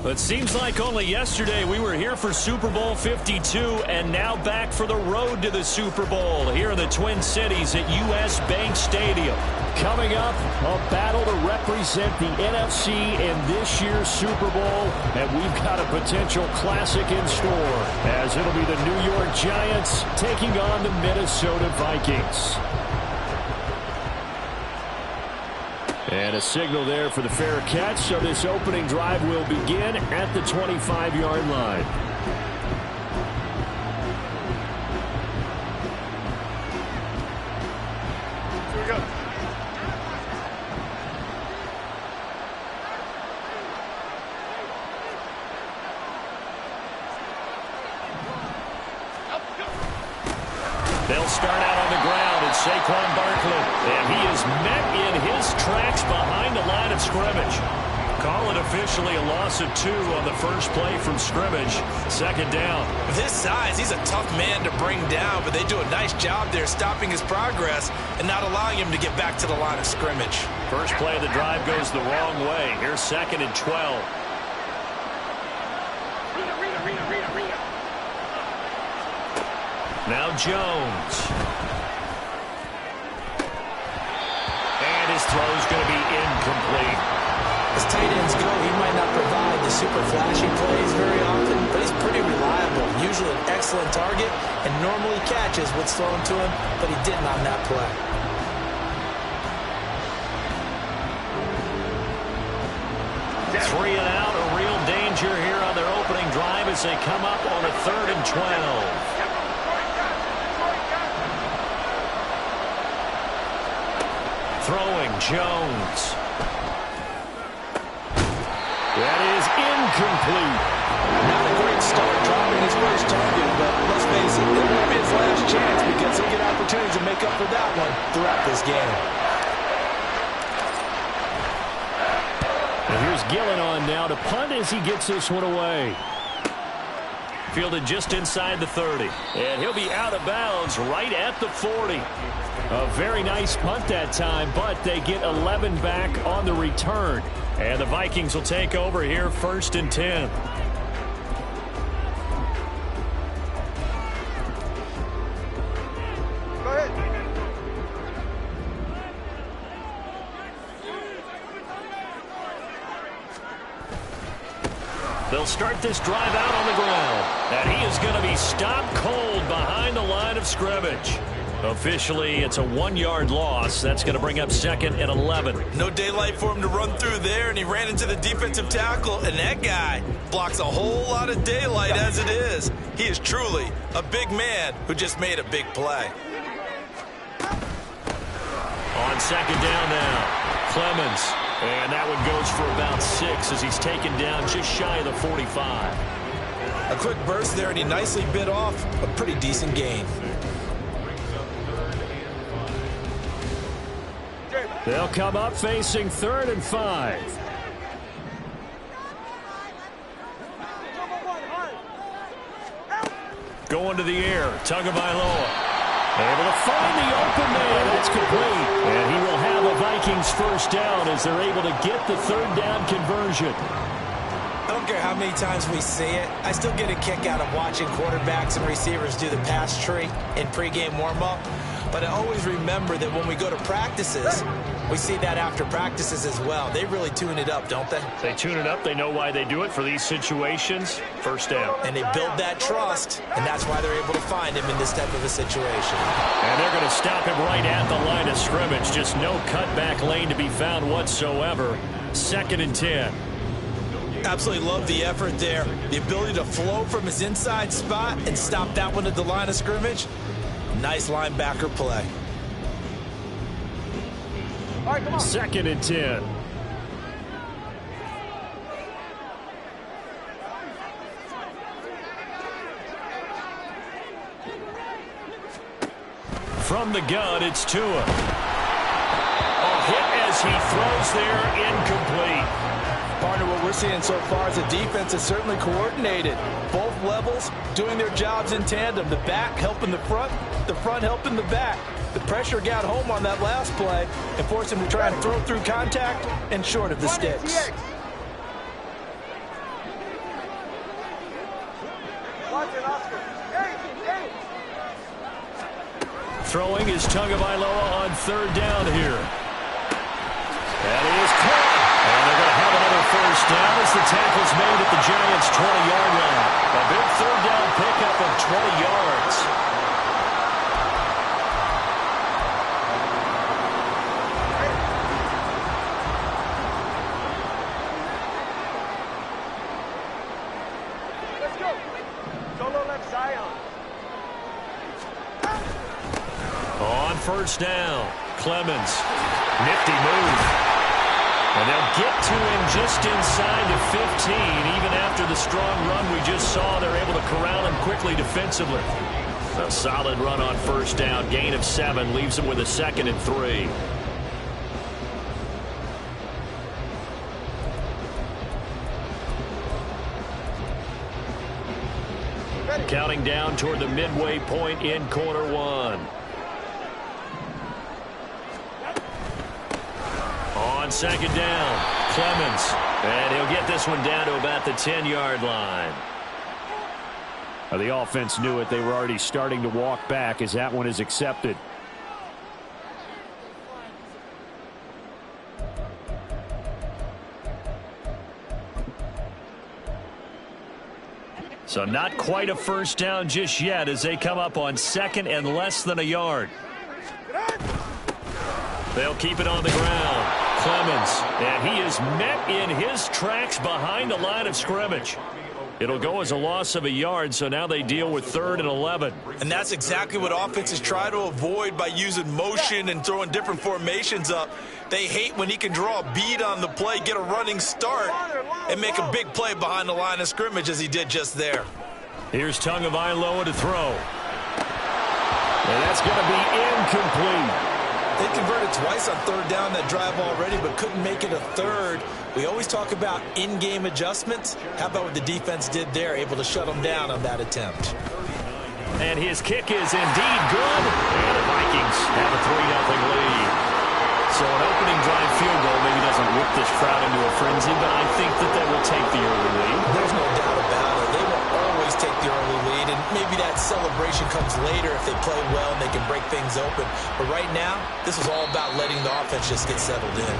It seems like only yesterday we were here for Super Bowl 52 and now back for the road to the Super Bowl here in the Twin Cities at U.S. Bank Stadium. Coming up, a battle to represent the NFC in this year's Super Bowl, and we've got a potential classic in store as it'll be the New York Giants taking on the Minnesota Vikings. And a signal there for the fair catch, so this opening drive will begin at the 25-yard line. Here we go. They'll start out on the ground at Saquon Barkley, and he is met in his tracks behind the line of scrimmage. Call it officially a loss of 2 on the first play from scrimmage. Second down. With his size, he's a tough man to bring down, but they do a nice job there stopping his progress and not allowing him to get back to the line of scrimmage. First play of the drive goes the wrong way. Here's 2nd and 12. Now Jones. And his throw's going to be incomplete. As tight ends go, he might not provide the super flashy plays very often, but he's pretty reliable. Usually an excellent target and normally catches what's thrown to him, but he didn't on that play. Three and out, a real danger here on their opening drive as they come up on a 3rd and 12. Throwing Jones. That is incomplete. Not a great start dropping his first target, but let's face it, it won't be his last chance because he'll get opportunities to make up for that one throughout this game. And here's Gillen on now to punt as he gets this one away. Fielded just inside the 30. And he'll be out of bounds right at the 40. A very nice punt that time, but they get 11 back on the return. And the Vikings will take over here 1st and 10. Go ahead. They'll start this drive out on the ground. And he is going to be stopped cold behind the line of scrimmage. Officially, it's a 1-yard loss. That's going to bring up 2nd and 11. No daylight for him to run through there, and he ran into the defensive tackle, and that guy blocks a whole lot of daylight as it is. He is truly a big man who just made a big play. On 2nd down now, Clemens. And that one goes for about 6 as he's taken down just shy of the 45. A quick burst there, and he nicely bit off a pretty decent gain. They'll come up facing 3rd and 5. Going to the air, Tagovailoa. Able to find the open man. It's complete. And he will have a Vikings first down as they're able to get the 3rd down conversion. I don't care how many times we see it. I still get a kick out of watching quarterbacks and receivers do the pass tree in pregame warm-up. But I always remember that when we go to practices, we see that after practices as well. They really tune it up, don't they? They tune it up. They know why they do it for these situations. First down. And they build that trust, and that's why they're able to find him in this type of a situation. And they're going to stop him right at the line of scrimmage. Just no cutback lane to be found whatsoever. 2nd and 10. Absolutely love the effort there. The ability to flow from his inside spot and stop that one at the line of scrimmage. Nice linebacker play. All right, come on. 2nd and 10. From the gun, it's Tua. A hit as he throws there, incomplete. Partner, what we're seeing so far is the defense is certainly coordinated. Both levels doing their jobs in tandem. The back helping the front helping the back. The pressure got home on that last play and forced him to try and throw through contact and short of the sticks. Throwing is Tagovailoa on third down here. And he is caught. And they're going to have another first down as the tackle's made at the Giants' 20-yard line. A big third down pickup of 20 yards. Let's go. Solo left Zion. On first down, Clemens. Nifty move. And they'll get to him just inside the 15. Even after the strong run we just saw, they're able to corral him quickly defensively. A solid run on first down. Gain of 7 leaves him with a 2nd and 3. Counting down toward the midway point in quarter 1. On second down, Clemens. And he'll get this one down to about the 10-yard line. The offense knew it. They were already starting to walk back as that one is accepted. So not quite a first down just yet as they come up on 2nd and less than a yard. They'll keep it on the ground. Clemens, and he is met in his tracks behind the line of scrimmage. It'll go as a loss of a yard, so now they deal with 3rd and 11. And that's exactly what offenses try to avoid by using motion and throwing different formations up. They hate when he can draw a bead on the play, get a running start, and make a big play behind the line of scrimmage as he did just there. Here's Tagovailoa to throw. And that's going to be incomplete. They converted twice on third down that drive already, but couldn't make it a third. We always talk about in-game adjustments. How about what the defense did there, able to shut them down on that attempt. And his kick is indeed good. And the Vikings have a 3-0 lead. So an opening drive field goal maybe doesn't whip this crowd into a frenzy, but I think that they will take the early lead. There's no doubt about it. They will always take the early lead, and maybe that celebration comes later if they play well and they can break things open. But right now, this is all about letting the offense just get settled in.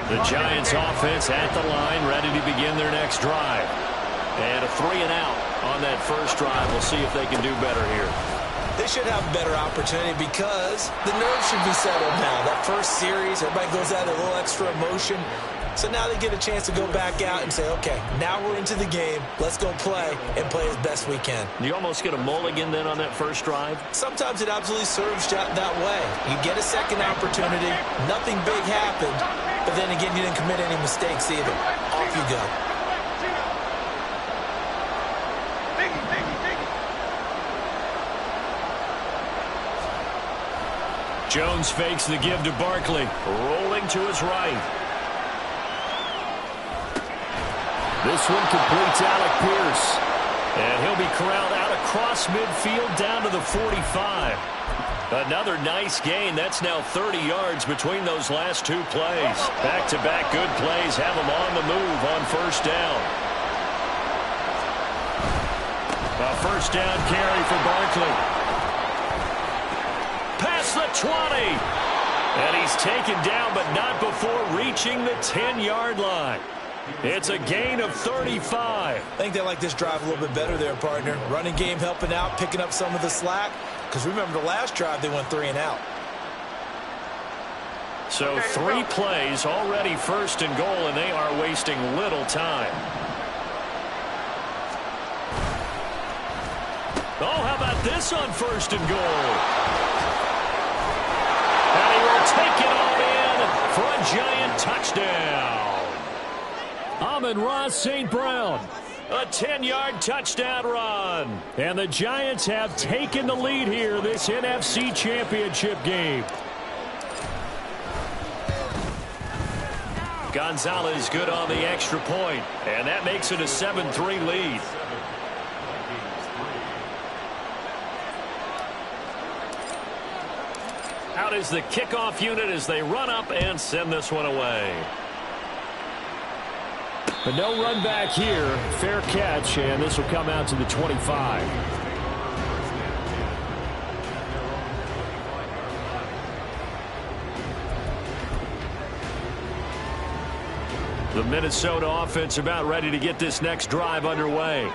The Giants offense at the line, ready to begin their next drive. And a 3 and out on that first drive. We'll see if they can do better here. They should have a better opportunity because the nerves should be settled now. That first series, everybody goes out a little extra emotion. So now they get a chance to go back out and say, okay, now we're into the game. Let's go play and play as best we can. You almost get a mulligan then on that first drive? Sometimes it absolutely serves that way. You get a second opportunity. Nothing big happened. But then again, you didn't commit any mistakes either. Off you go. Jones fakes the give to Barkley. Rolling to his right. This one completes Alec Pierce. And he'll be corralled out across midfield down to the 45. Another nice gain. That's now 30 yards between those last 2 plays. Back-to-back good plays have them on the move on first down. A first down carry for Barkley. Past the 20. And he's taken down, but not before reaching the 10-yard line. It's a gain of 35. I think they like this drive a little bit better there, partner. Running game helping out, picking up some of the slack. Because remember, the last drive, they went 3 and out. So 3 plays, already first and goal, and they are wasting little time. Oh, how about this on first and goal? And he will take it all in for a Giant touchdown. Amon-Ra St. Brown. A 10-yard touchdown run. And the Giants have taken the lead here this NFC Championship game. Gonzalez good on the extra point. And that makes it a 7-3 lead. Out is the kickoff unit as they run up and send this one away. But no run back here. Fair catch, and this will come out to the 25. The Minnesota offense about ready to get this next drive underway.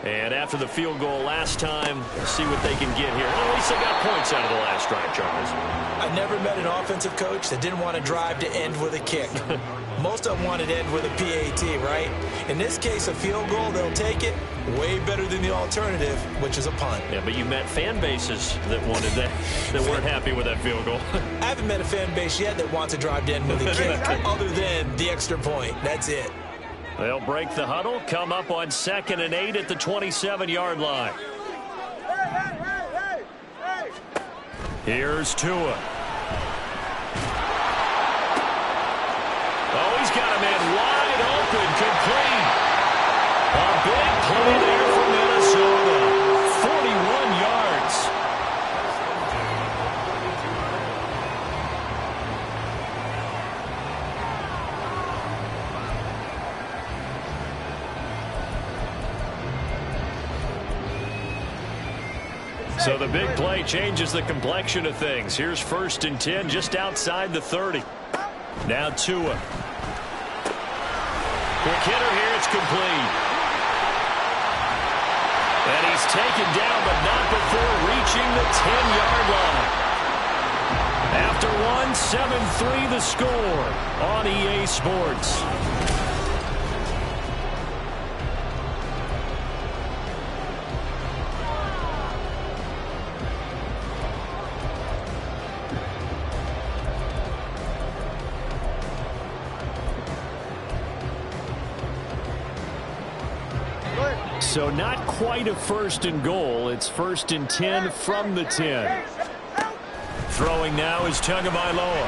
And after the field goal last time, we'll see what they can get here. At least they got points out of the last drive, Charles. I never met an offensive coach that didn't want to drive to end with a kick. Most of them wanted to end with a PAT, right? In this case, a field goal, they'll take it. Way better than the alternative, which is a punt. Yeah, but you met fan bases that wanted that, that weren't happy with that field goal. I haven't met a fan base yet that wants to drive to end with a kick, other than the extra point. That's it. They'll break the huddle, come up on 2nd and 8 at the 27-yard line. Here's Tua. Oh, he's got a man wide open, complete. A big play there for Minnesota. 41 yards. So the big play changes the complexion of things. Here's 1st and 10 just outside the 30. Now Tua. Quick hitter here, it's complete. And he's taken down, but not before reaching the 10-yard line. After one, 7-3 the score on EA Sports. So not quite a 1st and goal. It's 1st and 10 from the 10. Throwing now is Tagovailoa.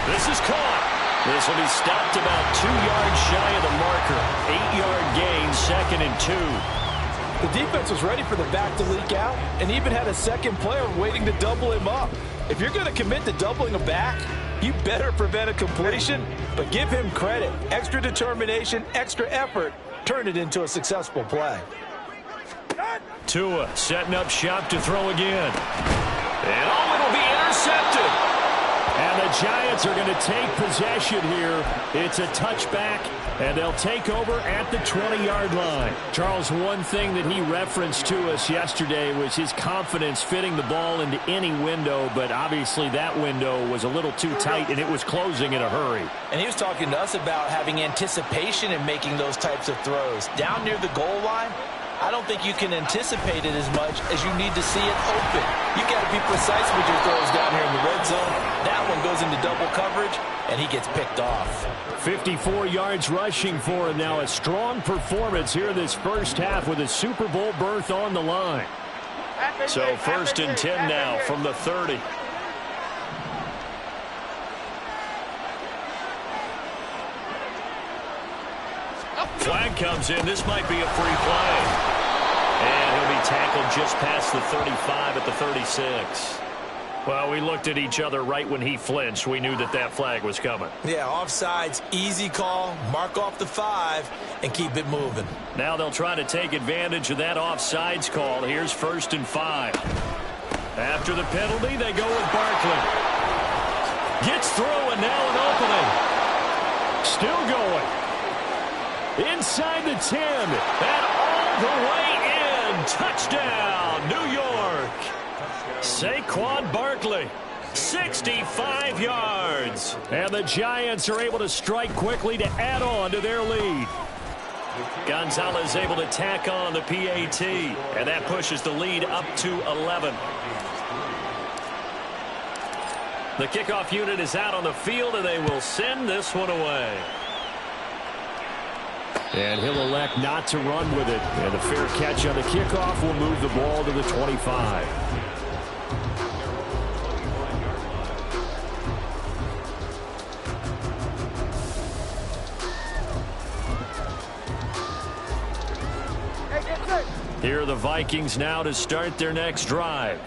This is caught. This will be stopped about 2 yards shy of the marker. 8-yard gain, 2nd and 2. The defense was ready for the back to leak out and even had a second player waiting to double him up. If you're going to commit to doubling a back, you better prevent a completion, but give him credit. Extra determination, extra effort. Turned it into a successful play. Tua setting up shop to throw again. And oh, it'll be intercepted. And the Giants are going to take possession here. It's a touchback, and they'll take over at the 20-yard line. Charles, one thing that he referenced to us yesterday was his confidence fitting the ball into any window, but obviously that window was a little too tight, and it was closing in a hurry. And he was talking to us about having anticipation in making those types of throws. Down near the goal line, I don't think you can anticipate it as much as you need to see it open. You got to be precise with your throws down here in the red zone. That one goes into double coverage, and he gets picked off. 54 yards rushing for him now. A strong performance here this first half with a Super Bowl berth on the line. So 1st and 10 now from the 30. Flag comes in. This might be a free play. And he'll be tackled just past the 35 at the 36. Well, we looked at each other right when he flinched. We knew that that flag was coming. Yeah, offsides, easy call. Mark off the 5 and keep it moving. Now they'll try to take advantage of that offsides call. Here's 1st and 5. After the penalty, they go with Barkley. Gets through, and now an opening. Still going. Inside the 10, and all the way in. Touchdown, New York. Saquon Barkley, 65 yards. And the Giants are able to strike quickly to add on to their lead. Gonzalez able to tack on the PAT, and that pushes the lead up to 11. The kickoff unit is out on the field, and they will send this one away. And he'll elect not to run with it. And the fair catch on the kickoff will move the ball to the 25. Here are the Vikings now to start their next drive.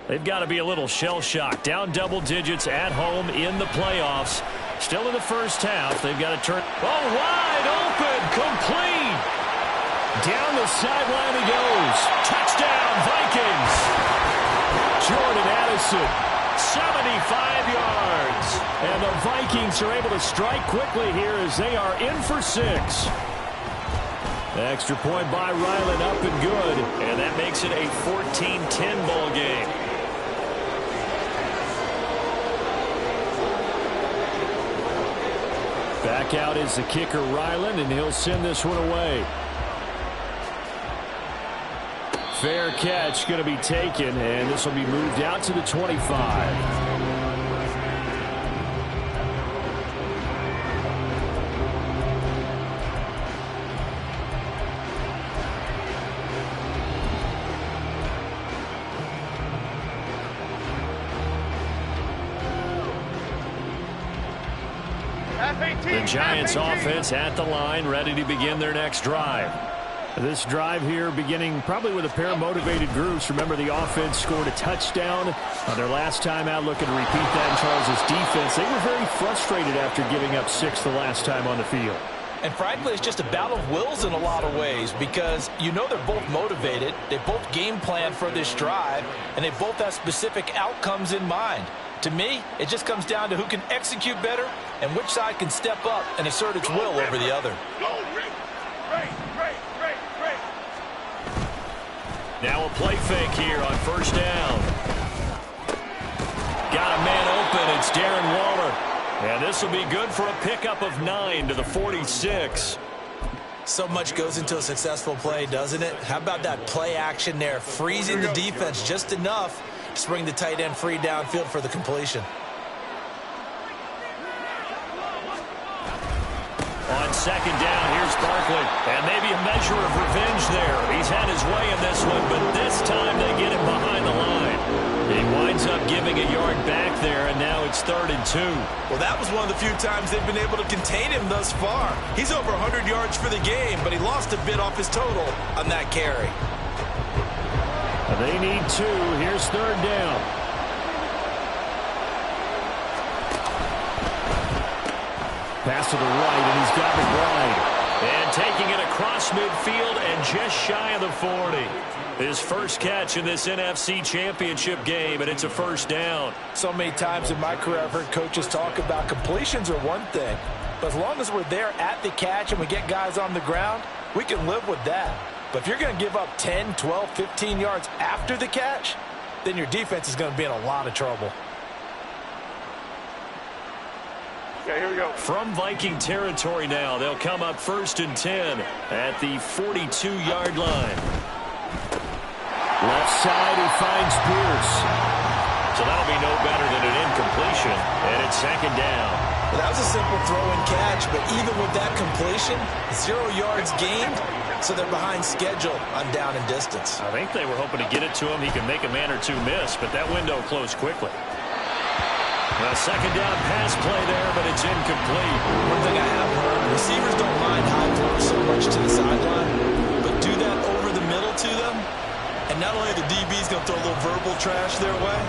They've got to be a little shell-shocked. Down double digits at home in the playoffs. Still in the first half. They've got to turn. Oh, wide open. Complete. Down the sideline he goes. Touchdown, Vikings. Jordan Addison, 75 yards. And the Vikings are able to strike quickly here as they are in for 6. Extra point by Ryland, up and good. And that makes it a 14-10 ball game. Back out is the kicker, Ryland, and he'll send this one away. Fair catch going to be taken, and this will be moved out to the 25. The Giants offense at the line, ready to begin their next drive. This drive here beginning probably with a pair of motivated groups. Remember, the offense scored a touchdown on their last time out, looking to repeat that in Charles' defense. They were very frustrated after giving up 6 the last time on the field. And frankly, it's just a battle of wills in a lot of ways because you know they're both motivated. They both game plan for this drive, and they both have specific outcomes in mind. To me, it just comes down to who can execute better and which side can step up and assert its will over the other. Now a play fake here on first down. Got a man open. It's Darren Waller. And this will be good for a pickup of 9 to the 46. So much goes into a successful play, doesn't it? How about that play action there? Freezing the defense just enough to bring the tight end free downfield for the completion. On second down, here's Barkley. And maybe a measure of revenge there. He's had his way in this one, but this time they get him behind the line. He winds up giving a yard back there, and now it's 3rd and 2. Well, that was one of the few times they've been able to contain him thus far. He's over 100 yards for the game, but he lost a bit off his total on that carry. They need 2. Here's 3rd down. Pass to the right, and he's got McBride. And taking it across midfield and just shy of the 40. His first catch in this NFC Championship game, and it's a first down. So many times in my career I've heard coaches talk about completions are one thing, but as long as we're there at the catch and we get guys on the ground, we can live with that. But if you're going to give up 10, 12, 15 yards after the catch, then your defense is going to be in a lot of trouble. Okay, here we go. From Viking territory now, they'll come up 1st and 10 at the 42-yard line. Left side, he finds Pierce. So that'll be no better than an incompletion, and it's 2nd down. Well, that was a simple throw and catch, but even with that completion, 0 yards gained, so they're behind schedule on down and distance. I think they were hoping to get it to him. He can make a man or two miss, but that window closed quickly. A 2nd down pass play there, but it's incomplete. One thing I have heard, receivers don't mind high throws so much to the sideline, but do that over the middle to them, and not only are the DBs going to throw a little verbal trash their way,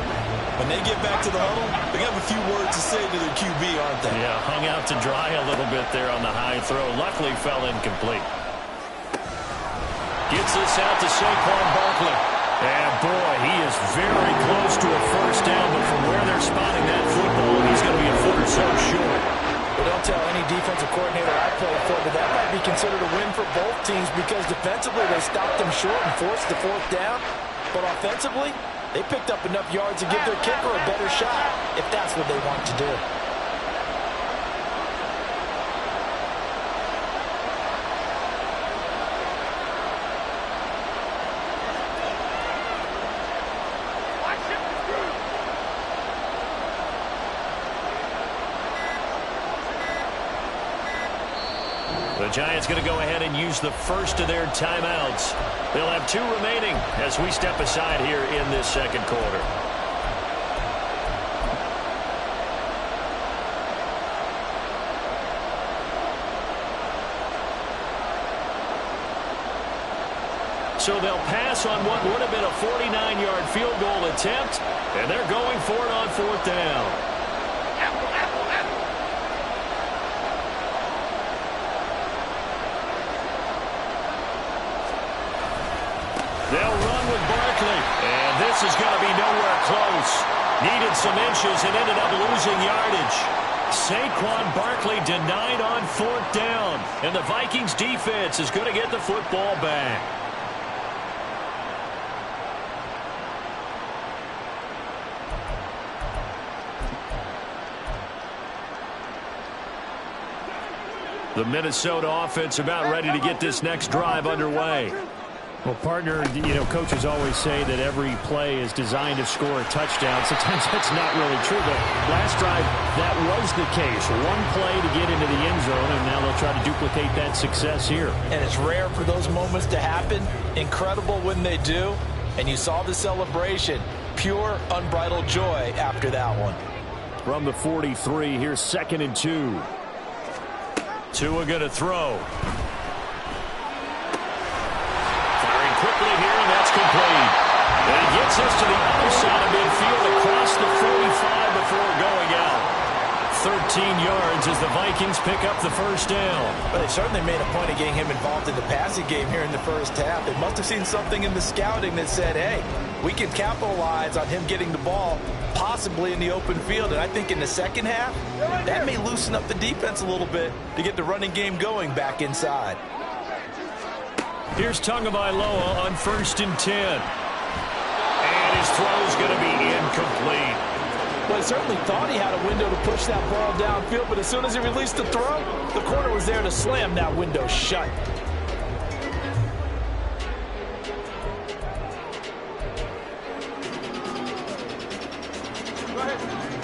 when they get back to the huddle, they have a few words to say to their QB, aren't they? Yeah, hung out to dry a little bit there on the high throw. Luckily fell incomplete. Gets this out to Saquon Barkley. And boy, he is very close to a first down, but from where they're spotting that football, he's going to be a foot or so short. But don't tell any defensive coordinator I played for, but that might be considered a win for both teams because defensively they stopped them short and forced the 4th down. But offensively, they picked up enough yards to give their kicker a better shot if that's what they want to do. The Giants going to go ahead and use the first of their timeouts. They'll have 2 remaining as we step aside here in this 2nd quarter. So they'll pass on what would have been a 49-yard field goal attempt, and they're going for it on 4th down. They'll run with Barkley. And this is going to be nowhere close. Needed some inches and ended up losing yardage. Saquon Barkley denied on 4th down. And the Vikings defense is going to get the football back. The Minnesota offense about ready to get this next drive underway. Well, partner, coaches always say that every play is designed to score a touchdown. Sometimes that's not really true, but last drive, that was the case. One play to get into the end zone, and now they'll try to duplicate that success here. And it's rare for those moments to happen. Incredible when they do. And you saw the celebration. Pure, unbridled joy after that one. From the 43, here's 2nd and 2. Tua going to throw. Firing quickly here, and that's complete. And he gets us to the other side of midfield across the 45 before going out. 13 yards as the Vikings pick up the first down. But they certainly made a point of getting him involved in the passing game here in the first half. They must have seen something in the scouting that said, hey, we can capitalize on him getting the ball possibly in the open field. And I think in the second half, that may loosen up the defense a little bit to get the running game going back inside. Here's Tagovailoa on 1st and 10. And his throw's going to be incomplete. Well, he certainly thought he had a window to push that ball downfield, but as soon as he released the throw, the corner was there to slam that window shut.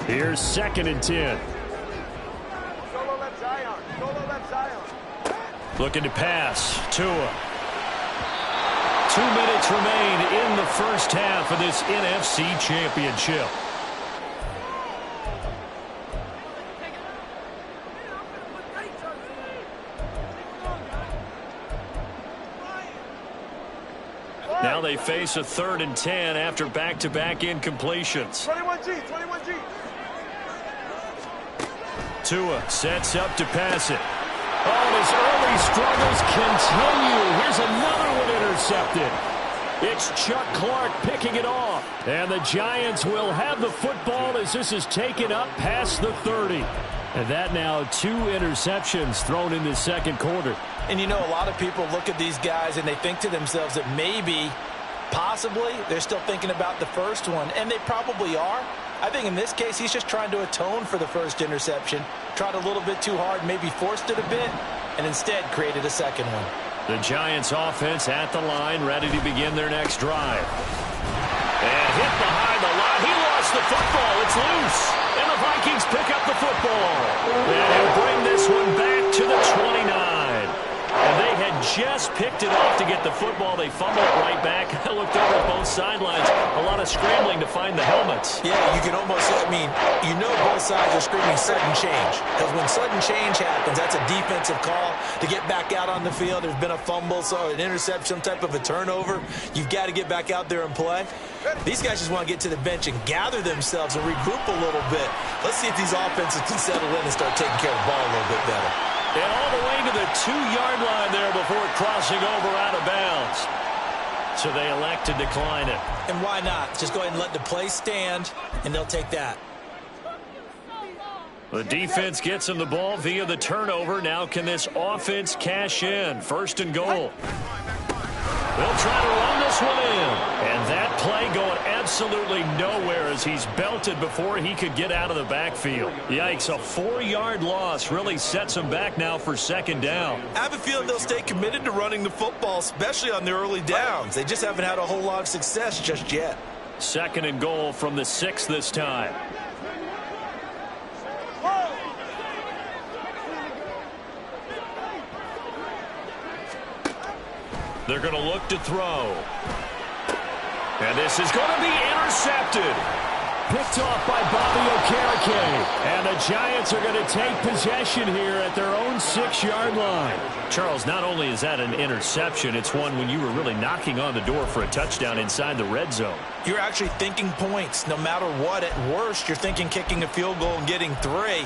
Here's 2nd and 10. Solo left Zion. Solo left Zion. Looking to pass. Tua. 2 minutes remain in the first half of this NFC Championship. Now they face a 3rd and 10 after back-to-back incompletions. 21G, 21G. Tua sets up to pass it. Oh, and his early struggles continue. Here's another one intercepted. It's Chuck Clark picking it off. And the Giants will have the football as this is taken up past the 30. And that now 2 interceptions thrown in the second quarter. And a lot of people look at these guys and they think to themselves that maybe, possibly, they're still thinking about the first one. And they probably are. I think in this case, he's just trying to atone for the first interception. Tried a little bit too hard, maybe forced it a bit, and instead created a second one. The Giants offense at the line, ready to begin their next drive. And hit behind the line. He lost the football. It's loose. And the Vikings pick up the football. And bring this one back to the 29. And they had just picked it off to get the football. They fumbled it right back. I looked over at both sidelines. A lot of scrambling to find the helmets. Yeah, you can almost, both sides are screaming sudden change. Because when sudden change happens, that's a defensive call to get back out on the field. There's been a fumble, so an interception, some type of a turnover. You've got to get back out there and play. These guys just want to get to the bench and gather themselves and regroup a little bit. Let's see if these offenses can settle in and start taking care of the ball a little bit better. And all the way to the 2-yard line there before crossing over out of bounds. So they elect to decline it. And why not? Just go ahead and let the play stand, and they'll take that. The defense gets him the ball via the turnover. Now can this offense cash in? 1st and goal. They'll try to run this one in. And that play going absolutely nowhere as he's belted before he could get out of the backfield. Yikes, a 4-yard loss really sets him back now for 2nd down. I have a feeling they'll stay committed to running the football, especially on their early downs. They just haven't had a whole lot of success just yet. 2nd and goal from the 6 this time. They're going to look to throw. And this is going to be intercepted. Picked off by Bobby Okereke. And the Giants are going to take possession here at their own 6-yard line. Charles, not only is that an interception, it's one when you were really knocking on the door for a touchdown inside the red zone. You're actually thinking points. No matter what, at worst, you're thinking kicking a field goal and getting 3.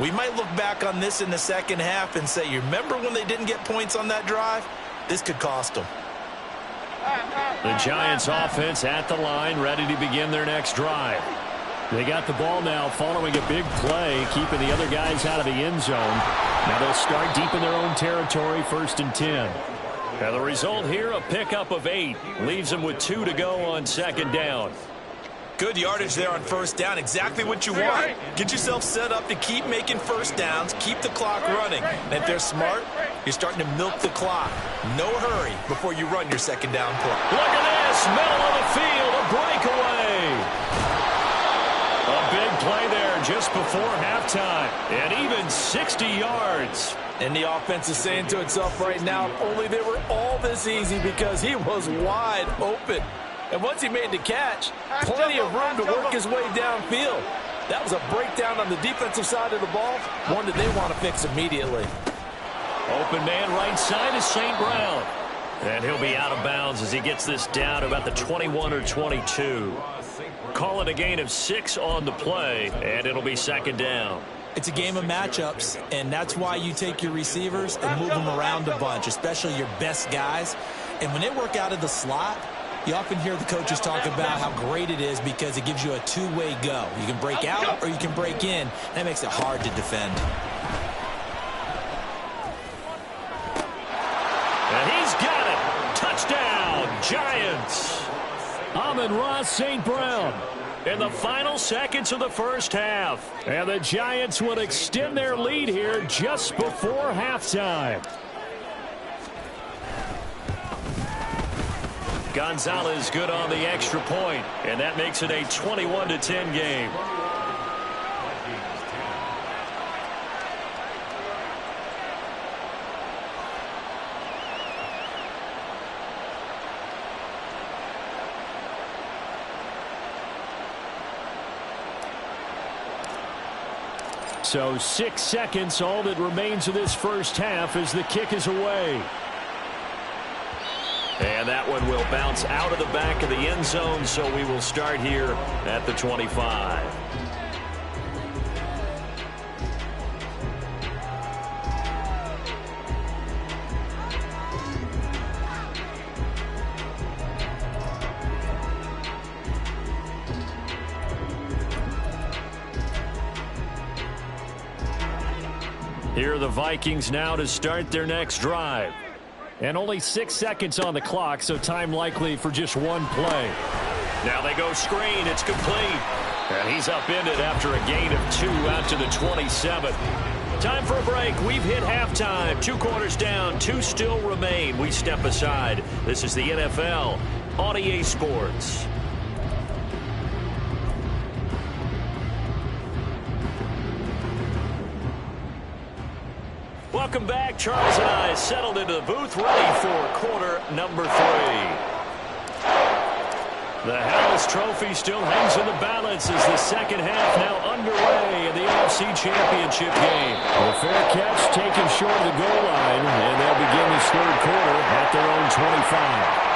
We might look back on this in the second half and say, you remember when they didn't get points on that drive? This could cost them. The Giants offense at the line, ready to begin their next drive. They got the ball now following a big play, keeping the other guys out of the end zone. Now they'll start deep in their own territory, 1st and 10. And the result here, a pickup of 8. Leaves them with 2 to go on 2nd down. Good yardage there on 1st down. Exactly what you want. Get yourself set up to keep making 1st downs, keep the clock running. And if they're smart, you're starting to milk the clock. No hurry before you run your 2nd down play. Look at this, middle of the field, a breakaway. A big play there just before halftime, and even 60 yards. And the offense is saying to itself right now, if only they were all this easy, because he was wide open. And once he made the catch, plenty of room to work his way downfield. That was a breakdown on the defensive side of the ball, one that they want to fix immediately. Open man right side is St. Brown. And he'll be out of bounds as he gets this down to about the 21 or 22. Call it a gain of 6 on the play, and it'll be 2nd down. It's a game of matchups, and that's why you take your receivers and move them around a bunch, especially your best guys. And when they work out of the slot, you often hear the coaches talk about how great it is because it gives you a two-way go. You can break out or you can break in. That makes it hard to defend. And he's got it. Touchdown, Giants. Amon-Ra St. Brown in the final seconds of the 1st half. And the Giants would extend their lead here just before halftime. Gonzalez good on the extra point, and that makes it a 21-10 game. So 6 seconds, all that remains of this 1st half as the kick is away. And that one will bounce out of the back of the end zone, so we will start here at the 25. Here are the Vikings now to start their next drive. And only 6 seconds on the clock, so time likely for just one play. Now they go screen. It's complete. And he's upended after a gain of 2 out to the 27. Time for a break. We've hit halftime. 2 quarters down. 2 still remain. We step aside. This is the NFL on EA Sports. Welcome back. Charles and I settled into the booth, ready for quarter number 3. The Harris Trophy still hangs in the balance as the 2nd half now underway in the NFC Championship game. The fair catch taken short of the goal line, and they'll begin this 3rd quarter at their own 25.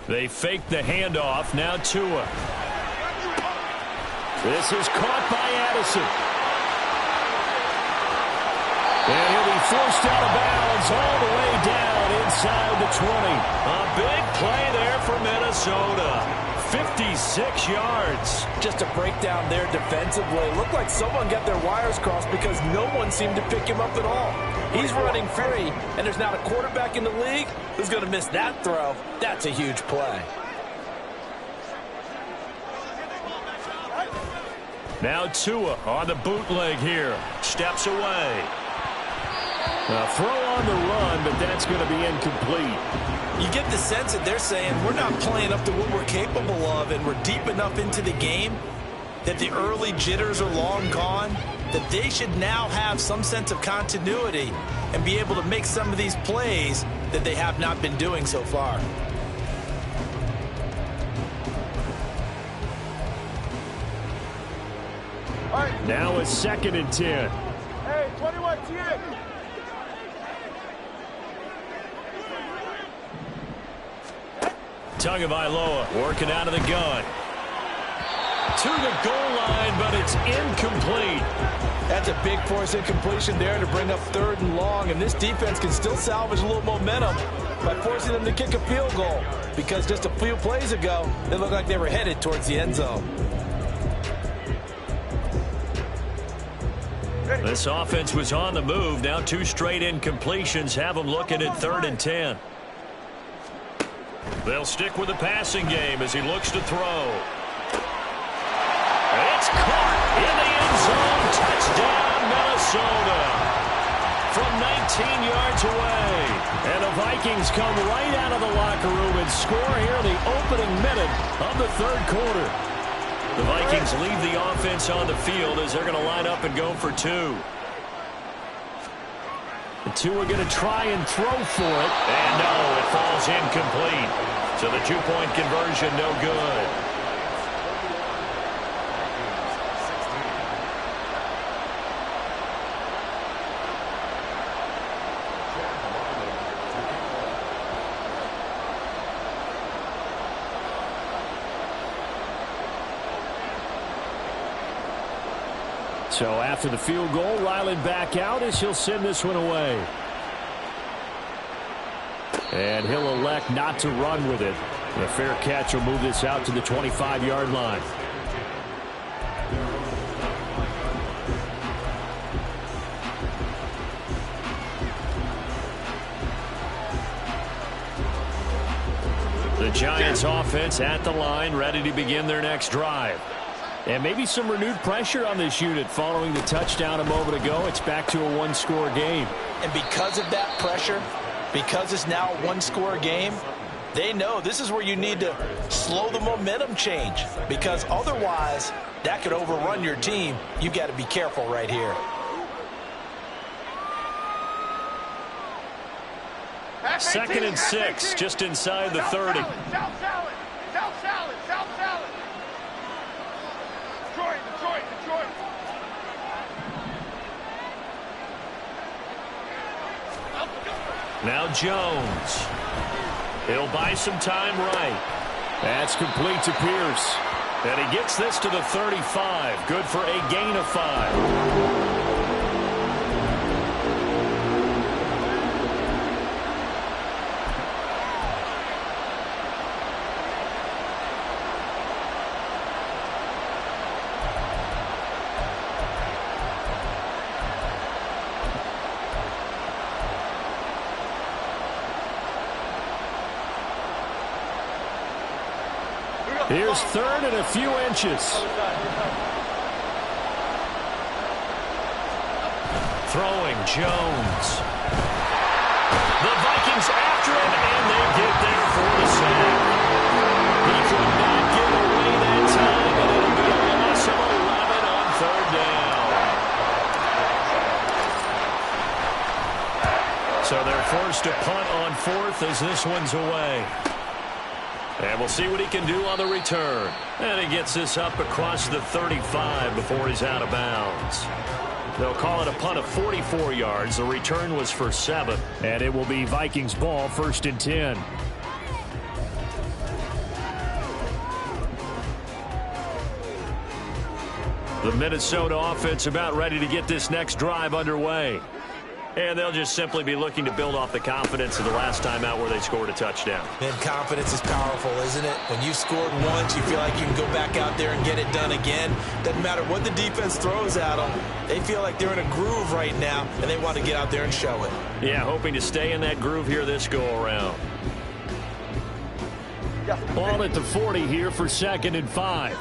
They fake the handoff. Now Tua. This is caught by Addison. And he'll be forced out of bounds all the way down inside the 20. A big play there for Minnesota. 56 yards. Just a breakdown there defensively. It looked like someone got their wires crossed because no one seemed to pick him up at all. He's running free, and there's not a quarterback in the league who's going to miss that throw. That's a huge play. Now Tua on the bootleg here. Steps away. A throw on the run, but that's going to be incomplete. You get the sense that they're saying we're not playing up to what we're capable of, and we're deep enough into the game that the early jitters are long gone, that they should now have some sense of continuity and be able to make some of these plays that they have not been doing so far. Now it's 2nd and 10. Hey, 21, 10. Tagovailoa working out of the gun. To the goal line, but it's incomplete. That's a big force incompletion there to bring up 3rd and long, and this defense can still salvage a little momentum by forcing them to kick a field goal, because just a few plays ago, they looked like they were headed towards the end zone. This offense was on the move. Now 2 straight incompletions have them looking at 3rd and 10. They'll stick with the passing game as he looks to throw. It's caught in the end zone. Touchdown, Minnesota. From 19 yards away. And the Vikings come right out of the locker room and score here in the opening minute of the 3rd quarter. The Vikings leave the offense on the field as they're going to line up and go for 2. The 2 are going to try and throw for it. And no, it falls incomplete. So the 2-point conversion no good. So after the field goal, Ryland back out as he'll send this one away. And he'll elect not to run with it. And a fair catch will move this out to the 25-yard line. The Giants offense at the line, ready to begin their next drive. And maybe some renewed pressure on this unit following the touchdown a moment ago. It's back to a 1-score game. And because of that pressure, because it's now a 1-score game, they know this is where you need to slow the momentum change, because otherwise that could overrun your team. You've got to be careful right here. Second and 6, just inside the 30. South salad. Detroit. Now Jones. He'll buy some time right. That's complete to Pierce. And he gets this to the 35. Good for a gain of 5. Here's 3rd and a few inches. Throwing Jones. The Vikings after him, and they get there for the sack. He could not get away that time, and it'll be a loss of 11 on 3rd down. So they're forced to punt on 4th as this one's away. And we'll see what he can do on the return. And he gets this up across the 35 before he's out of bounds. They'll call it a punt of 44 yards. The return was for 7. And it will be Vikings ball, 1st and 10. The Minnesota offense about ready to get this next drive underway. And they'll just simply be looking to build off the confidence of the last time out where they scored a touchdown. Man, confidence is powerful, isn't it? When you scored once, you feel like you can go back out there and get it done again. Doesn't matter what the defense throws at them. They feel like they're in a groove right now, and they want to get out there and show it. Yeah, hoping to stay in that groove here this go-around. Ball at the 40 here for 2nd and 5.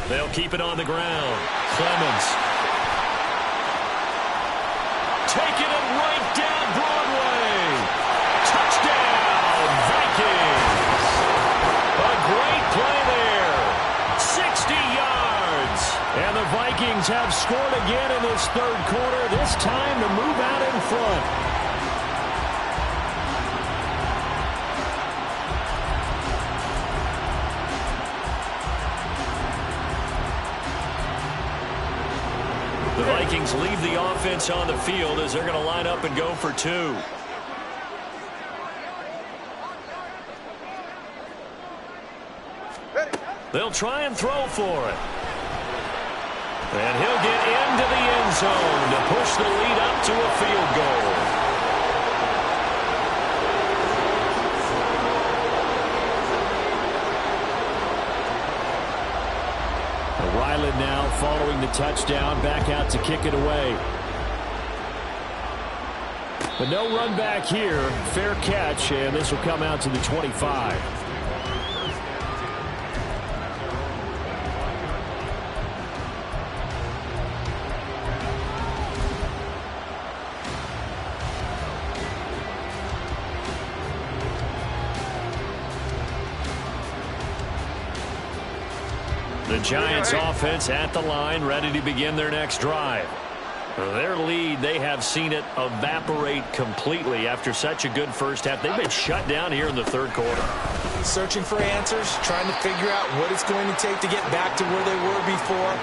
They'll keep it on the ground. Clemens. Taking it right down Broadway. Touchdown, Vikings. A great play there. 60 yards. And the Vikings have scored again in this 3rd quarter, this time to move out in front. The Vikings leave the offense on the field as they're going to line up and go for two. They'll try and throw for it. And he'll get into the end zone to push the lead up to a field goal. Ryland now following the touchdown, back out to kick it away. But no run back here. Fair catch, and this will come out to the 25. The Giants offense at the line, ready to begin their next drive. Their lead, they have seen it evaporate completely after such a good first half. They've been shut down here in the third quarter. Searching for answers, trying to figure out what it's going to take to get back to where they were before.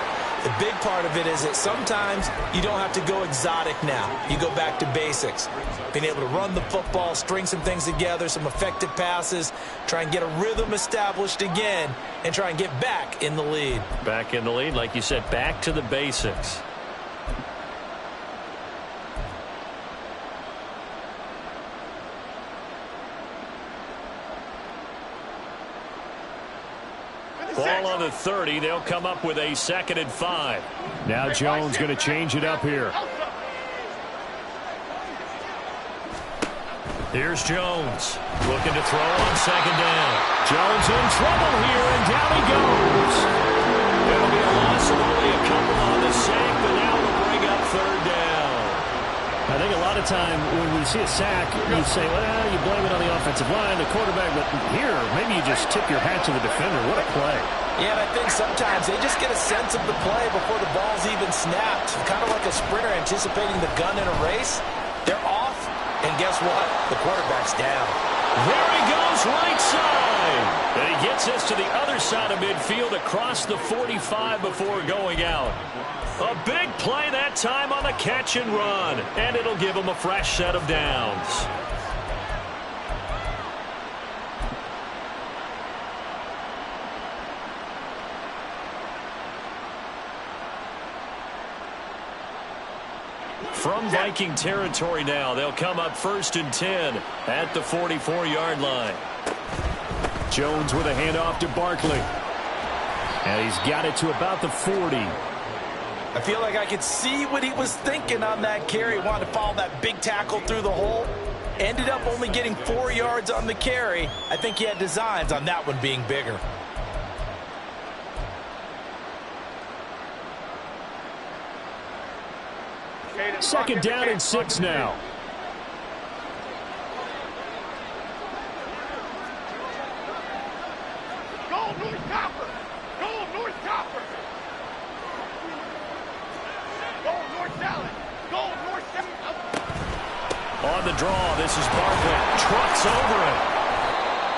The big part of it is that sometimes you don't have to go exotic now. You go back to basics. Being able to run the football, string some things together, some effective passes, try and get a rhythm established again, and try and get back in the lead. Back in the lead, like you said, back to the basics. Ball on the 30. They'll come up with a 2nd and 5. Now Jones going to change it up here. Here's Jones looking to throw on 2nd down. Jones in trouble here, and down he goes. It'll be a loss of only a couple on the sack, but now it'll bring up 3rd down. I think a lot of time when we see a sack, you say, well, you blame it on the offensive line, the quarterback, but here, maybe you just tip your hat to the defender. What a play. Yeah, and I think sometimes they just get a sense of the play before the ball's even snapped. Kind of like a sprinter anticipating the gun in a race. They're off, and guess what? The quarterback's down. There he goes, right side. And he gets us to the other side of midfield across the 45 before going out. A big play that time on the catch and run, and it'll give him a fresh set of downs. From Viking territory now, they'll come up 1st and 10 at the 44-yard line. Jones with a handoff to Barkley. And he's got it to about the 40. I feel like I could see what he was thinking on that carry. He wanted to follow that big tackle through the hole. Ended up only getting 4 yards on the carry. I think he had designs on that one being bigger. Second down and 6 now. Go North Copper! Go North Copper! Go North Dallas! Go North Dallas! On the draw, this is Barkley. Trucks over it.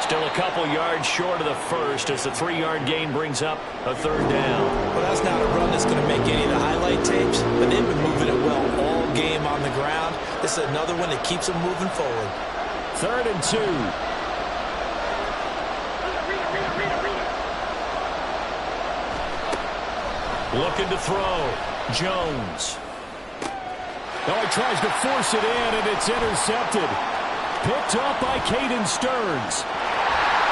Still a couple yards short of the first as the 3-yard gain brings up a 3rd down. Well, that's not a run that's going to make any of the highlight tapes, but they've been moving it well all game on the ground. This is another one that keeps them moving forward. 3rd and 2. Looking to throw. Jones. Oh, he tries to force it in, and it's intercepted. Picked up by Caden Stearns.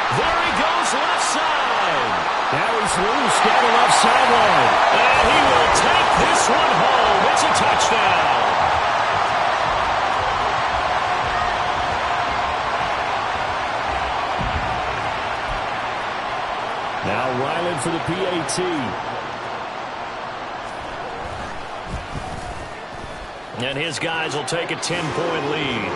There he goes, left side. Now he's loose down the left sideline. And he will take this one home. It's a touchdown. Now Ryland for the PAT. And his guys will take a 10-point lead.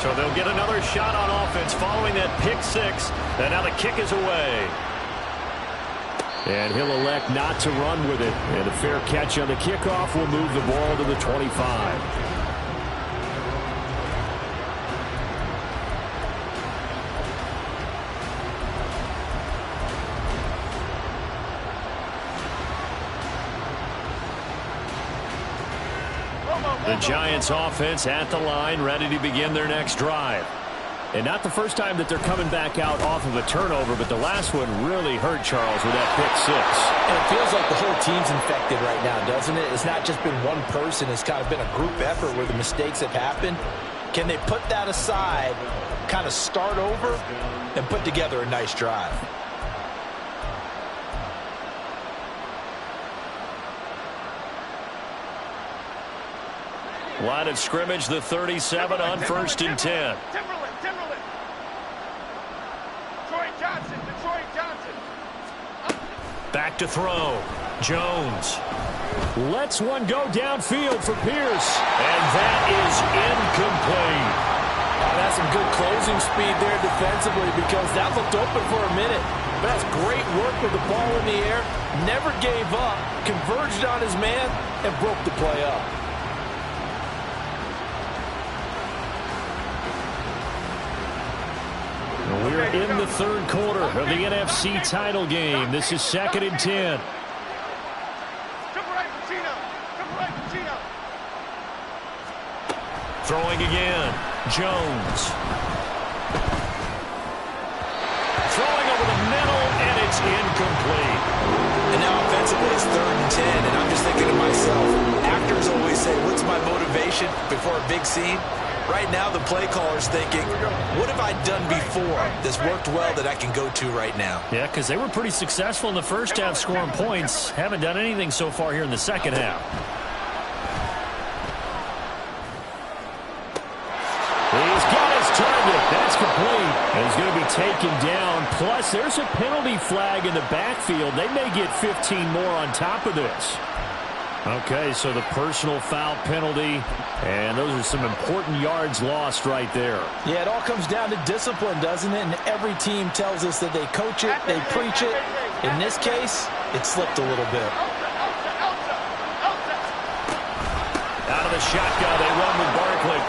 So they'll get another shot on offense following that pick 6. And now the kick is away. And he'll elect not to run with it. And a fair catch on the kickoff will move the ball to the 25. The Giants offense at the line, ready to begin their next drive. And not the first time that they're coming back out off of a turnover, but the last one really hurt Charles with that pick six. And it feels like the whole team's infected right now, doesn't it? It's not just been one person. It's kind of been a group effort where the mistakes have happened. Can they put that aside, kind of start over, and put together a nice drive? Line of scrimmage, the 37 on 1st and 10. Timberland. Detroit Johnson. Back to throw. Jones. Lets one go downfield for Pierce. And that is incomplete. That's some good closing speed there defensively because that looked open for a minute. But that's great work with the ball in the air. Never gave up. Converged on his man and broke the play up. We're in the third quarter of the NFC title game. This is 2nd and 10. Throwing again. Jones. Throwing over the middle, and it's incomplete. And now offensively it's 3rd and 10, and I'm just thinking to myself, actors always say, what's my motivation before a big scene? Right now, the play caller's thinking, what have I done before that's worked well that I can go to right now? Yeah, because they were pretty successful in the first half scoring points. Haven't done anything so far here in the second half. He's got his target. That's complete. And he's going to be taken down. Plus, there's a penalty flag in the backfield. They may get 15 more on top of this. Okay, so the personal foul penalty, and those are some important yards lost right there. Yeah, it all comes down to discipline, doesn't it? And every team tells us that they coach it, they preach it. In this case, it slipped a little bit. Out of the shotgun, they run with Barkley.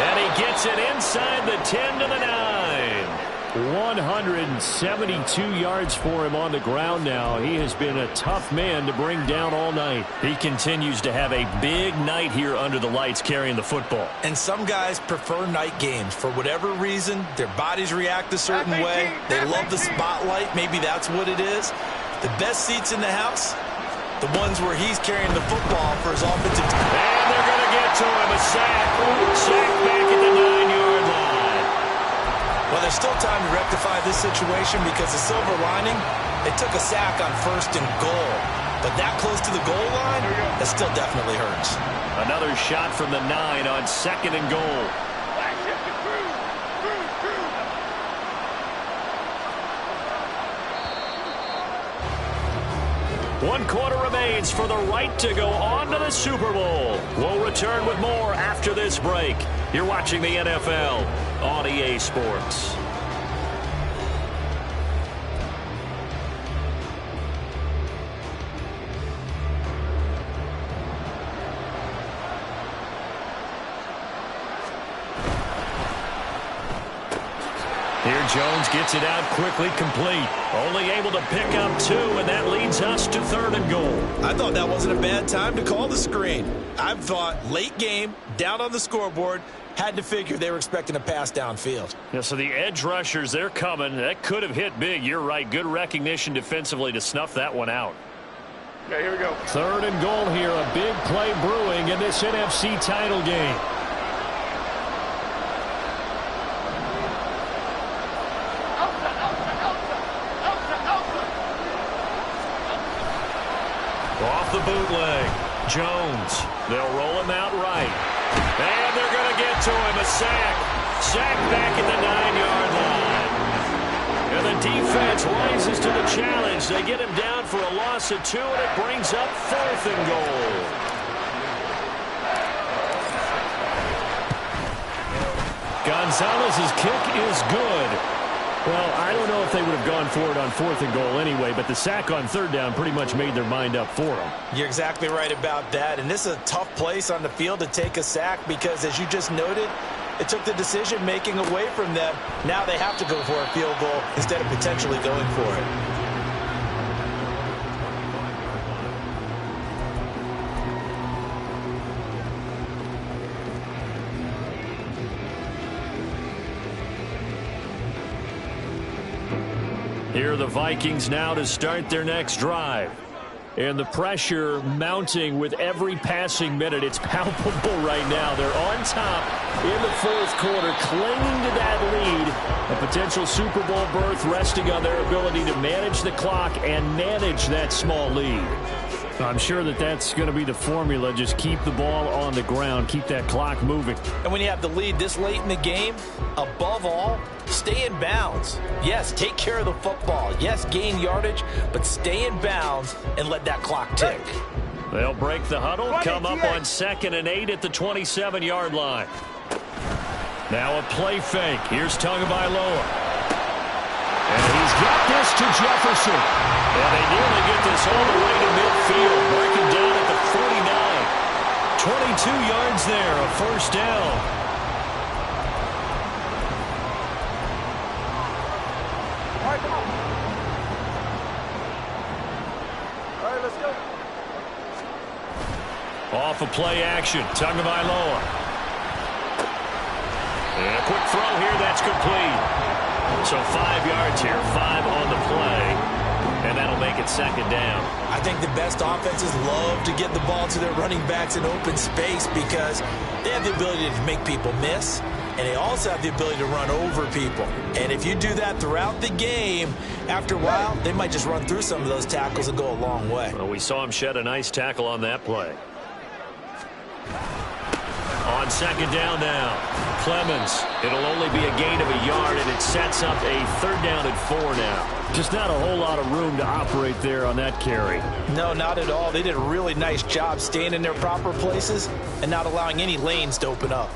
And he gets it inside the 10 to the 9. 172 yards for him on the ground now. He has been a tough man to bring down all night. He continues to have a big night here under the lights carrying the football. And some guys prefer night games. For whatever reason, their bodies react a certain way. They love the spotlight. Maybe that's what it is. The best seats in the house, the ones where he's carrying the football for his offensive team. And they're going to get to him. A sack. Sack back at the 9-yard line. Well, there's still time to rectify this situation because the silver lining, they took a sack on 1st and goal. But that close to the goal line, that still definitely hurts. Another shot from the 9 on 2nd and goal. 1 quarter remains for the right to go on to the Super Bowl. We'll return with more after this break. You're watching the NFL on EA Sports. Here Jones gets it out quickly, complete. Only able to pick up 2, and that leads us to 3rd and goal. I thought that wasn't a bad time to call the screen. I thought late game, down on the scoreboard, had to figure they were expecting a pass downfield. Yeah, so the edge rushers, they're coming. That could have hit big. You're right. Good recognition defensively to snuff that one out. Okay, here we go. 3rd and goal here. A big play brewing in this NFC title game. Off the bootleg. Jones. They'll roll him out right. And they're going to get to him. A sack. Sack back at the 9-yard line. And the defense rises to the challenge. They get him down for a loss of 2, and it brings up 4th and goal. Gonzalez's kick is good. Well, I don't know if they would have gone for it on 4th and goal anyway, but the sack on 3rd down pretty much made their mind up for them. You're exactly right about that, and this is a tough place on the field to take a sack because, as you just noted, it took the decision-making away from them. Now they have to go for a field goal instead of potentially going for it. Here are the Vikings now to start their next drive. And the pressure mounting with every passing minute. It's palpable right now. They're on top in the fourth quarter, clinging to that lead. A potential Super Bowl berth resting on their ability to manage the clock and manage that small lead. I'm sure that that's going to be the formula. Just keep the ball on the ground. Keep that clock moving. And when you have the lead this late in the game, above all, stay in bounds. Yes, take care of the football. Yes, gain yardage, but stay in bounds and let that clock tick. They'll break the huddle, come up on 2nd and 8 at the 27-yard line. Now a play fake. Here's Tagovailoa. And he's got this to Jefferson. And they nearly get this all the way to midfield. Breaking down at the 49. 22 yards there, a first down. All right, come on. All right, let's go. Off a play action. Tagovailoa. And a quick throw here. That's complete. So 5 yards here, 5 on the play, and that'll make it 2nd down. I think the best offenses love to get the ball to their running backs in open space because they have the ability to make people miss, and they also have the ability to run over people. And if you do that throughout the game, after a while, they might just run through some of those tackles and go a long way. Well, we saw him shed a nice tackle on that play. On 2nd down now, Clemens. It'll only be a gain of a yard, and it sets up a 3rd down and 4 now. Just not a whole lot of room to operate there on that carry. No, not at all. They did a really nice job staying in their proper places and not allowing any lanes to open up.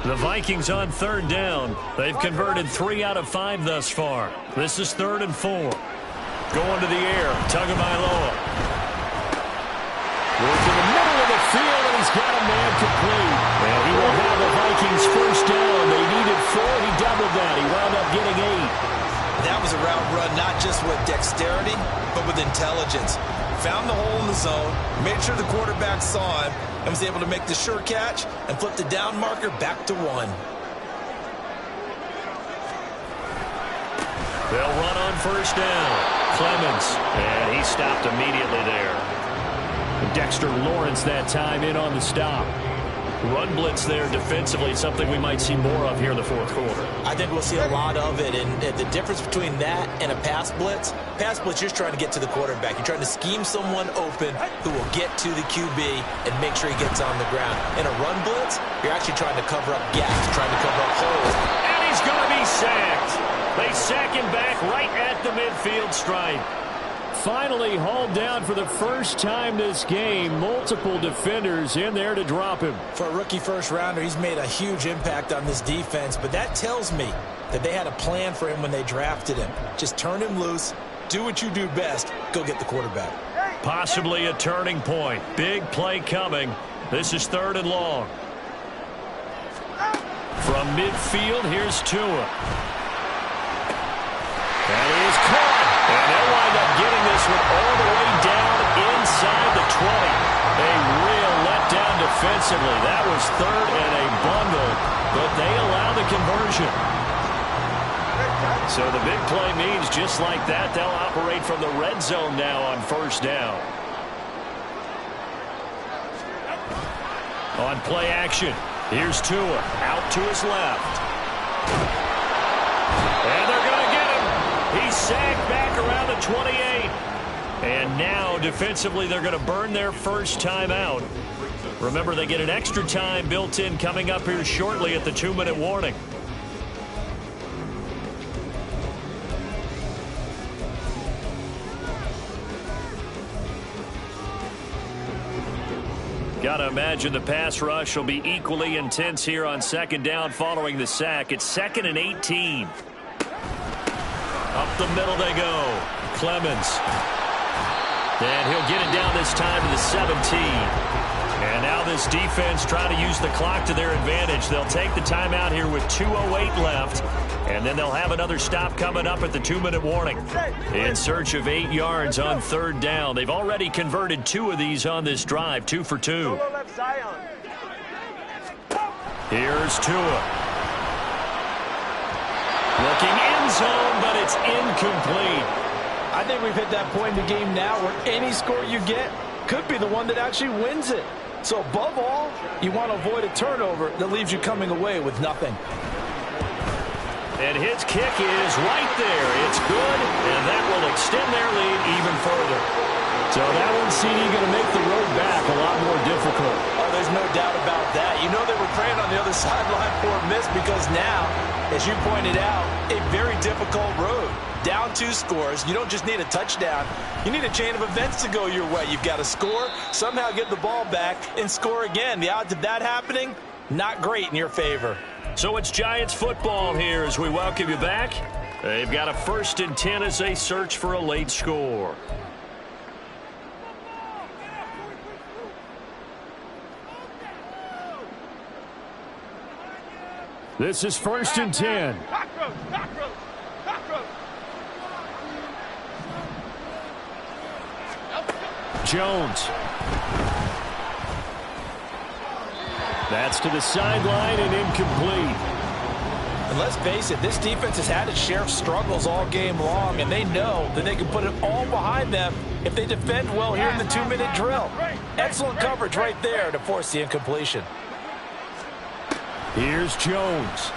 The Vikings on 3rd down. They've converted 3 out of 5 thus far. This is 3rd and 4. Going to the air. Tagovailoa. Goes to the middle of the field, and he's got a man complete. And he will have the Vikings first down. They needed 4. He doubled that. He wound up getting 8. That was a route run not just with dexterity, but with intelligence. Found the hole in the zone, made sure the quarterback saw him, and was able to make the sure catch and flip the down marker back to 1. They'll run on first down. Clemens, and he stopped immediately there. Dexter Lawrence that time in on the stop. Run blitz there defensively, something we might see more of here in the fourth quarter. I think we'll see a lot of it, and the difference between that and a pass blitz, you're just trying to get to the quarterback. You're trying to scheme someone open who will get to the QB and make sure he gets on the ground. In a run blitz, you're actually trying to cover up gaps, trying to cover up holes. And he's going to be sacked. They sack him back right at the midfield stripe. Finally hauled down for the first time this game. Multiple defenders in there to drop him. For a rookie first-rounder, he's made a huge impact on this defense, but that tells me that they had a plan for him when they drafted him. Just turn him loose, do what you do best, go get the quarterback. Possibly a turning point. Big play coming. This is 3rd and long. From midfield, here's Tua. And he is caught. And they'll wind up getting this one all the way down inside the 20. A real letdown defensively. That was 3rd and a bundle, but they allow the conversion. So the big play means just like that, they'll operate from the red zone now on first down. On play action, here's Tua out to his left. And they're going to get him. He's sagged back around the 28. And now, defensively, they're going to burn their first time out. Remember, they get an extra time built in coming up here shortly at the 2-minute warning. Got to imagine the pass rush will be equally intense here on 2nd down following the sack. It's 2nd and 18. Up the middle they go. Clemens. And he'll get it down this time to the 17. And now this defense trying to use the clock to their advantage. They'll take the timeout here with 2:08 left. And then they'll have another stop coming up at the 2-minute warning. In search of 8 yards on 3rd down. They've already converted 2 of these on this drive, 2 for 2. Solo left Zion. Here's Tua. Looking end zone, but it's incomplete. I think we've hit that point in the game now where any score you get could be the one that actually wins it. So above all, you want to avoid a turnover that leaves you coming away with nothing. And his kick is right there. It's good, and that will extend their lead even further. So that one's CD going to make the road back a lot more difficult. Oh, there's no doubt about that. You know they were praying on the other sideline for a miss because now, as you pointed out, a very difficult road. Down 2 scores. You don't just need a touchdown. You need a chain of events to go your way. You've got to score, somehow get the ball back, and score again. The odds of that happening, not great in your favor. So it's Giants football here as we welcome you back. They've got a 1st and 10 as they search for a late score. This is 1st and 10. Jones. That's to the sideline and incomplete. And let's face it, this defense has had its share of struggles all game long, and they know that they can put it all behind them if they defend well here in the 2-minute drill. Excellent coverage right there to force the incompletion. Here's Jones.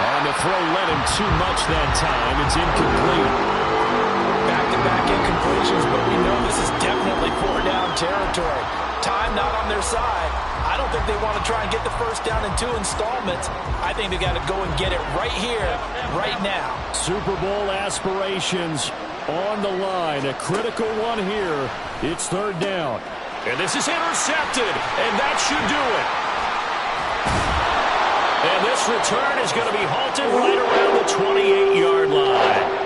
On the throw, led him too much that time. It's incomplete. Back-to-back incompletions, but we know this is definitely 4-down territory. Time not on their side. I don't think they want to try and get the 1st down in 2 installments. I think they got to go and get it right here, right now. Super Bowl aspirations on the line. A critical one here. It's 3rd down. And this is intercepted, and that should do it. And this return is going to be halted right around the 28-yard line.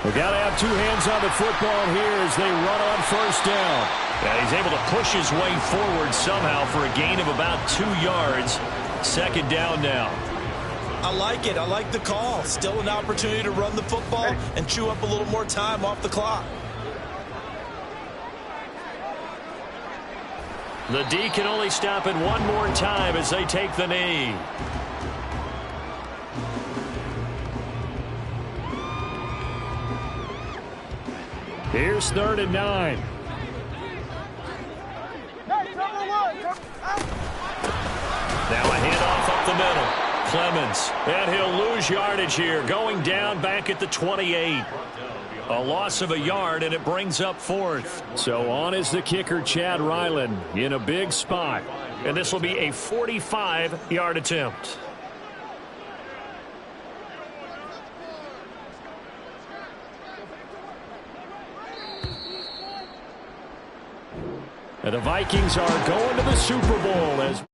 We got to have 2 hands on the football here as they run on 1st down. Yeah, he's able to push his way forward somehow for a gain of about 2 yards. 2nd down now. I like it. I like the call. Still an opportunity to run the football and chew up a little more time off the clock. The D can only stop it one more time as they take the knee. Here's 3rd and 9. Now a handoff up the middle. Clemens, and he'll lose yardage here, going down back at the 28. A loss of a yard, and it brings up 4th. So on is the kicker, Chad Ryland, in a big spot. And this will be a 45-yard attempt. And the Vikings are going to the Super Bowl as